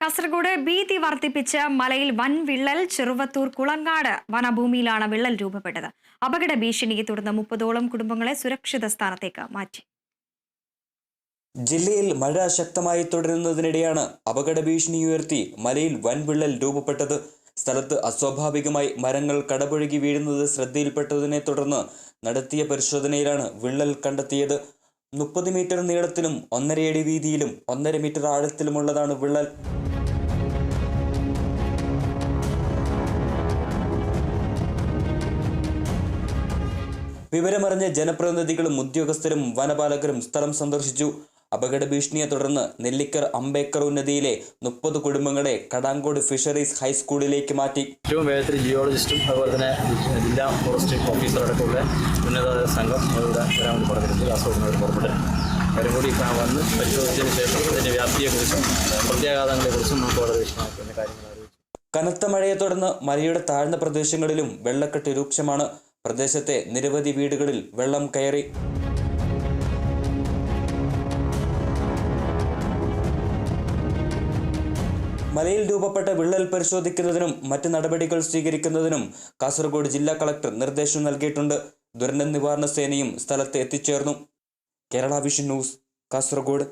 കാസർഗോഡ് ഭീതി വർദ്ധിപ്പിച്ച മലയിൽ വൻ വിള്ളൽ. ചെറുവത്തൂർ കുളങ്ങാട് വനഭൂമിയിലാണ് വിള്ളൽ രൂപപ്പെട്ടത്. അപകട ഭീഷണിയെ തുടർന്ന് 30ഓളം കുടുംബങ്ങളെ സുരക്ഷിത സ്ഥാനത്തേക്ക് മാറ്റി. ജില്ലയിൽ മഴ ശക്തമായി തുടരുന്നതിനിടെയാണ് അപകട ഭീഷണി ഉയർത്തി മലയിൽ വൻ വിള്ളൽ രൂപപ്പെട്ടത്. സ്ഥലത്ത് അസ്വാഭാവികമായി മരങ്ങൾ കടപുഴകി വീഴുന്നത് ശ്രദ്ധയിൽപ്പെട്ടതിനെ തുടർന്ന് നടത്തിയ പരിശോധനയിലാണ് വിള്ളൽ കണ്ടെത്തിയത്. 30 മീറ്റർ നീളത്തിലും 1.5 അടി വീതിയിലും 1.5 മീറ്റർ ആഴത്തിലുമുള്ളതാണ് വിള്ളൽ. വിവരമറിഞ്ഞ ജനപ്രതിനിധികളും ഉദ്യോഗസ്ഥരും വനപാലകരും സ്ഥലം സന്ദർശിച്ചു. അപകട ഭീഷണിയെ തുടർന്ന് നെല്ലിക്കർ അംബേദ്കർ ഉന്നതിയിലെ 30 കുടുംബങ്ങളെ കടാങ്കോട് ഫിഷറീസ് ഹൈസ്കൂളിലേക്ക് മാറ്റി. ഏറ്റവും വേഗത്തിൽ ജിയോളജിസ്റ്റും അതുപോലെ തന്നെ ജില്ലാ ഫോറസ്റ്റ് ഓഫീസറടക്കമുള്ള ഉന്നത സംഘം ഇവിടെ വരാൻ വേണ്ടി പറഞ്ഞിട്ടുണ്ട്. കാസർഗോഡ് പുറപ്പെട്ട് അവരും കൂടി വന്ന് പരിശോധിച്ചതിന് ശേഷം അതിൻ്റെ വ്യാപ്തിയെക്കുറിച്ചും പ്രത്യാഘാതങ്ങളെക്കുറിച്ചും നമുക്ക് വളരെ വിശദമാക്കുന്ന കാര്യങ്ങൾ അറിയിച്ചു. കനത്ത മഴയെ തുടർന്ന് മലയുടെ താഴ്ന്ന പ്രദേശങ്ങളിലും വെള്ളക്കെട്ട് രൂക്ഷമാണ്. പ്രദേശത്തെ നിരവധി വീടുകളിൽ വെള്ളം കയറി. മലയിൽ രൂപപ്പെട്ട വിള്ളൽ പരിശോധിക്കുന്നതിനും മറ്റ് നടപടികൾ സ്വീകരിക്കുന്നതിനും കാസർഗോഡ് ജില്ലാ കളക്ടർ നിർദ്ദേശം നൽകിയിട്ടുണ്ട്. ദുരന്ത നിവാരണ സേനയും സ്ഥലത്ത് എത്തിച്ചേർന്നു. Kerala vision news, Kasaragod.